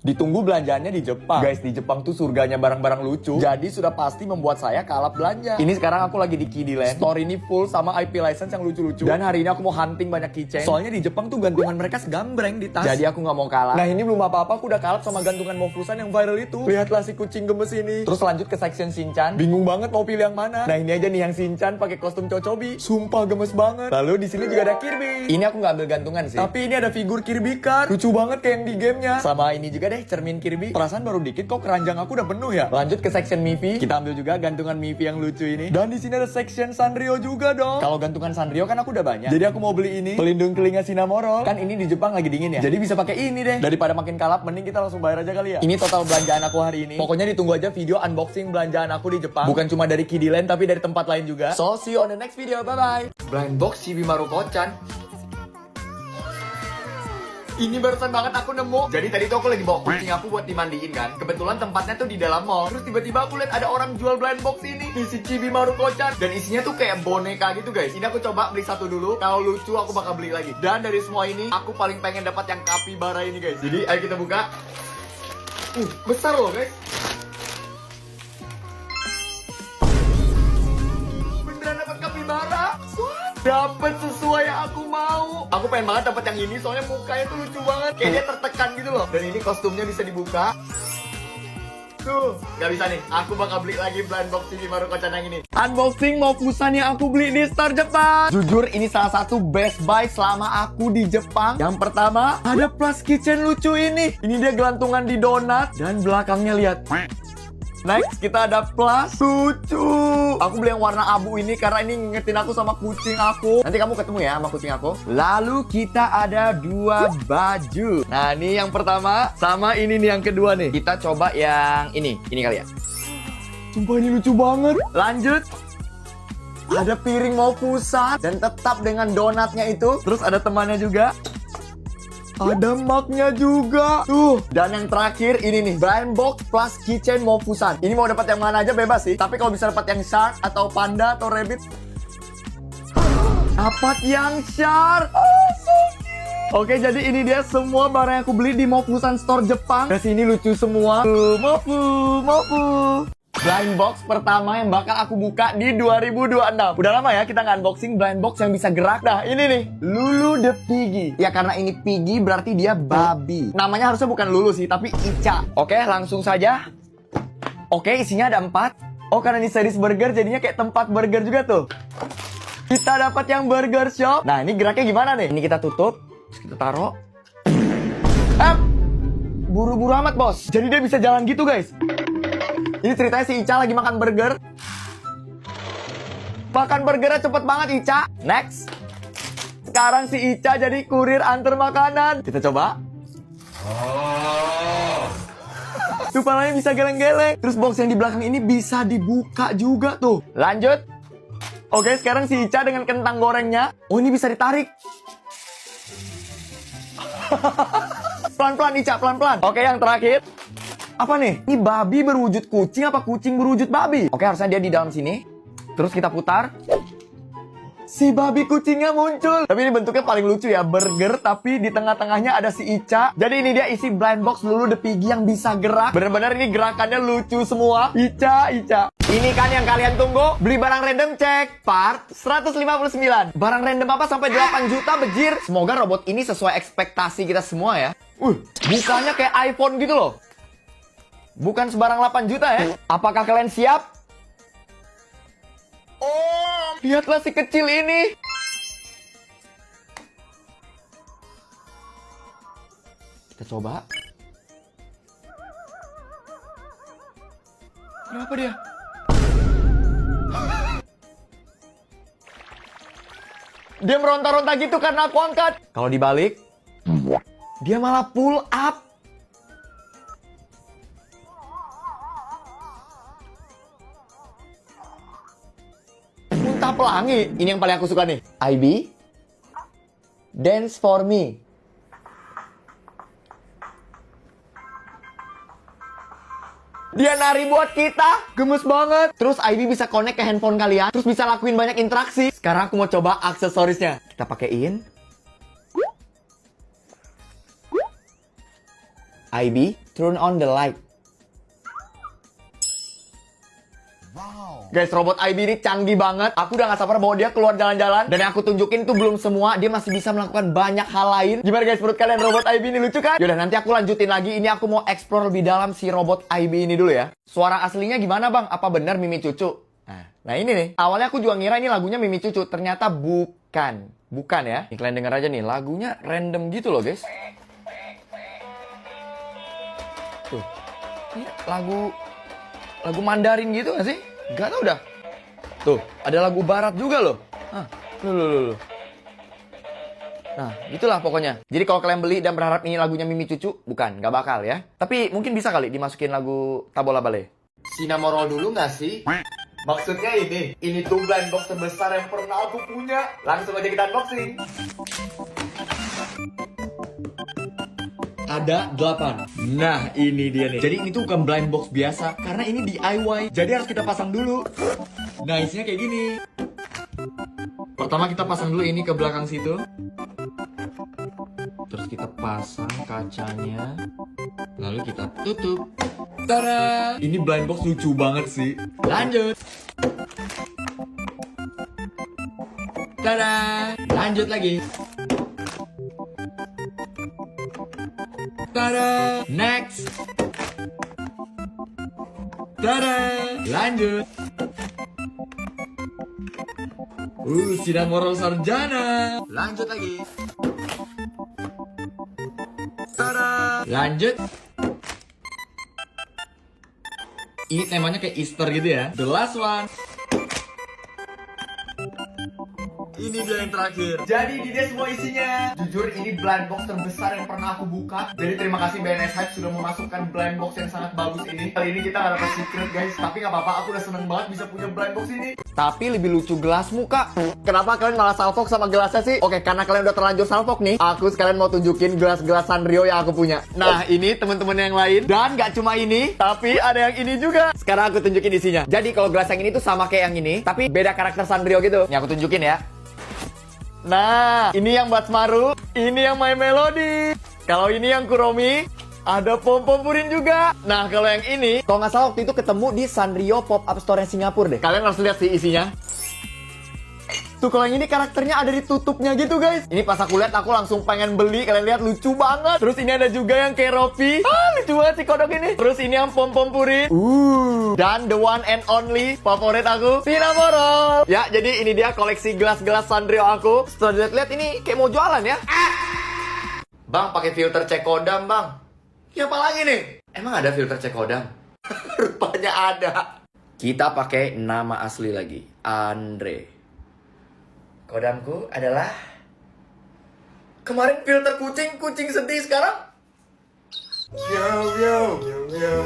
Ditunggu belanjaannya di Jepang. Guys, di Jepang tuh surganya barang-barang lucu. Jadi sudah pasti membuat saya kalap belanja. Ini sekarang aku lagi di Kiddyland. Store ini full sama IP license yang lucu-lucu. Dan hari ini aku mau hunting banyak keychain. Soalnya di Jepang tuh gantungan mereka segambreng di tas. Jadi aku nggak mau kalah. Nah ini belum apa-apa, aku udah kalap sama gantungan Mofusan yang viral itu. Lihatlah si kucing gemes ini. Terus lanjut ke section Shinchan. Bingung banget mau pilih yang mana. Nah ini aja nih yang Shinchan pakai kostum Chochobi. Sumpah gemes banget. Lalu di sini juga ada Kirby. Ini aku nggak ambil gantungan sih. Tapi ini ada figur Kirby card. Lucu banget kayak yang di gamenya. Sama ini juga deh cermin Kirby. Perasaan baru dikit kok keranjang aku udah penuh ya. Lanjut ke section Miffy. Kita ambil juga gantungan Miffy yang lucu ini. Dan di sini ada section Sanrio juga dong. Kalau gantungan Sanrio kan aku udah banyak. Jadi aku mau beli ini. Pelindung telinga Cinnamoroll. Kan ini di Jepang lagi dingin ya. Jadi bisa pakai ini deh. Daripada makin kalap mending kita langsung bayar aja kali ya. Ini total belanjaan aku hari ini. Pokoknya ditunggu aja video unboxing belanjaan aku di Jepang. Bukan cuma dari Kiddyland tapi dari tempat lain juga. So see you on the next video. Bye bye. Blind box Chibi Maruko-chan. Ini barusan banget aku nemu. Jadi tadi tuh aku lagi bawa kucing aku buat dimandiin kan. Kebetulan tempatnya tuh di dalam mall. Terus tiba-tiba aku lihat ada orang jual blind box ini. Si Chibi Maruko-chan. Dan isinya tuh kayak boneka gitu guys. Ini aku coba beli satu dulu. Kalau lucu aku bakal beli lagi. Dan dari semua ini aku paling pengen dapat yang capybara ini guys. Jadi ayo kita buka. Besar loh guys. Beneran dapat capybara. Dapat sesuai yang aku mau. Aku pengen banget dapat yang ini soalnya mukanya tuh lucu banget. Kayak dia tertekan gitu loh. Dan ini kostumnya bisa dibuka. Tuh, gak bisa nih. Aku bakal beli lagi blind box Chibi Maruko-chan yang ini. Unboxing Mofusan yang aku beli di store Jepang. Jujur ini salah satu best buy selama aku di Jepang. Yang pertama, ada plus kitchen lucu ini. Ini dia gelantungan di donat. Dan belakangnya lihat. Next, kita ada plus lucu. Aku beli yang warna abu ini karena ini ngingetin aku sama kucing aku. Nanti kamu ketemu ya sama kucing aku. Lalu kita ada dua baju. Nah, ini yang pertama sama ini nih yang kedua nih. Kita coba yang ini kali ya. Sumpah ini lucu banget. Lanjut. Ada piring Mofusan dan tetap dengan donatnya itu. Terus ada temannya juga. Ada mugnya juga. Tuh. Dan yang terakhir ini nih. Blind box plus keychain Mofusan. Ini mau dapat yang mana aja bebas sih. Tapi kalau bisa dapat yang shark atau panda atau rabbit. Dapat yang shark. Oh, so cute. Oke, jadi ini dia semua barang yang aku beli di Mofusan Store Jepang. Dari sini lucu semua. Mofu. Blind box pertama yang bakal aku buka di 2026. Udah lama ya kita nggak unboxing blind box yang bisa gerak. Nah ini nih, Lulu the Piggy. Ya karena ini Piggy berarti dia babi. Namanya harusnya bukan Lulu sih, tapi Ica. Oke, langsung saja. Oke, isinya ada 4. Oh, karena ini series burger jadinya kayak tempat burger juga tuh. Kita dapat yang burger shop. Nah ini geraknya gimana nih? Ini kita tutup, terus kita taruh. Buru-buru amat bos. Jadi dia bisa jalan gitu guys. Ini ceritanya si Ica lagi makan burger. Makan burgernya cepet banget Ica. Next. Sekarang si Ica jadi kurir antar makanan. Kita coba. Tuh palanya bisa geleng-geleng. Terus box yang di belakang ini bisa dibuka juga tuh. Lanjut. Oke, sekarang si Ica dengan kentang gorengnya. Oh, ini bisa ditarik. Pelan-pelan Ica, pelan-pelan. Oke, yang terakhir. Apa nih? Ini babi berwujud kucing apa kucing berwujud babi? Oke, harusnya dia di dalam sini. Terus kita putar. Si babi kucingnya muncul. Tapi ini bentuknya paling lucu ya. Burger, tapi di tengah-tengahnya ada si Ica. Jadi ini dia isi blind box Lulu the Piggy yang bisa gerak. Bener-bener ini gerakannya lucu semua. Ica. Ini kan yang kalian tunggu. Beli barang random cek. Part 159. Barang random apa sampai 8 juta bejir. Semoga robot ini sesuai ekspektasi kita semua ya. Bukannya kayak iPhone gitu loh. Bukan sebarang 8 juta ya. Apakah kalian siap? Oh, lihatlah si kecil ini. Kita coba. Kenapa dia? Dia meronta-ronta gitu karena aku angkat. Kalau dibalik, dia malah pull up. Muntah pelangi. Ini yang paling aku suka nih. IB, dance for me. Dia nari buat kita. Gemes banget. Terus IB bisa connect ke handphone kalian. Terus bisa lakuin banyak interaksi. Sekarang aku mau coba aksesorisnya. Kita pakein. IB, turn on the light. Guys, robot IB ini canggih banget. Aku udah gak sabar bawa dia keluar jalan-jalan. Dan yang aku tunjukin itu belum semua. Dia masih bisa melakukan banyak hal lain. Gimana guys, menurut kalian robot IB ini lucu kan? Yaudah, nanti aku lanjutin lagi. Ini aku mau explore lebih dalam si robot IB ini dulu ya. Suara aslinya gimana bang? Apa benar Mimi Cucu? Nah ini nih. Awalnya aku juga ngira ini lagunya Mimi Cucu. Ternyata bukan. Bukan ya. Nih, kalian denger aja nih. Lagunya random gitu loh guys. Tuh. Ini lagu Mandarin gitu gak sih? Gak tau dah. Tuh, ada lagu barat juga loh. Loh. Nah, itulah pokoknya. Jadi kalau kalian beli dan berharap ini lagunya Mimi Cucu, bukan, gak bakal ya. Tapi mungkin bisa kali dimasukin lagu Tabola Bale. Sinamorol dulu gak sih? Maksudnya ini tuh blind box terbesar yang pernah aku punya. Langsung aja kita unboxing. Ada 8. Nah, ini dia nih. Jadi ini tuh bukan blind box biasa, karena ini DIY. Jadi harus kita pasang dulu. Nah, isinya kayak gini. Pertama kita pasang dulu ini ke belakang situ. Terus kita pasang kacanya. Lalu kita tutup. Tada! Ini blind box lucu banget sih. Lanjut. Tada! Lanjut lagi. Tada! Next! Tada! Lanjut! Sinamorol Sarjana! Lanjut lagi! Tada! Lanjut! Ini temanya kayak Easter gitu ya. The last one! Ini dia yang terakhir. Jadi ini dia semua isinya. Jujur ini blind box terbesar yang pernah aku buka. Jadi terima kasih BNS Hype sudah memasukkan blind box yang sangat bagus ini. Kali ini kita gak dapat secret guys. Tapi gak apa-apa, aku udah seneng banget bisa punya blind box ini. Tapi lebih lucu gelasmu kak. Kenapa kalian malah salfok sama gelasnya sih? Oke, karena kalian udah terlanjur salfok nih, aku sekalian mau tunjukin gelas-gelas Sanrio yang aku punya. Nah ini teman-teman yang lain. Dan gak cuma ini, tapi ada yang ini juga. Sekarang aku tunjukin isinya. Jadi kalau gelas yang ini tuh sama kayak yang ini, tapi beda karakter Sanrio gitu. Ini aku tunjukin ya. Nah, ini yang buat Smaru, ini yang My Melody. Kalau ini yang Kuromi, ada pom-pom purin juga. Nah, kalau yang ini, kalau nggak salah waktu itu ketemu di Sanrio Pop-Up Store Singapura deh. Kalian harus lihat sih isinya. Tuh, kalau yang ini karakternya ada di tutupnya gitu, guys. Ini pas aku lihat, aku langsung pengen beli. Kalian lihat, lucu banget. Terus ini ada juga yang Keropi. Lucu banget si kodok ini. Terus ini yang pom-pom purin. Dan the one and only favorit aku, Sinamorol. Ya, jadi ini dia koleksi gelas-gelas Sanrio aku. Setelah dilihat ini kayak mau jualan ya. Bang, pakai filter Cekodam, Bang. Ya, apa lagi nih? Emang ada filter Cekodam? Rupanya ada. Kita pakai nama asli lagi, Andre. Kodamku adalah kemarin filter kucing sedih sekarang. Yo yo yo yo.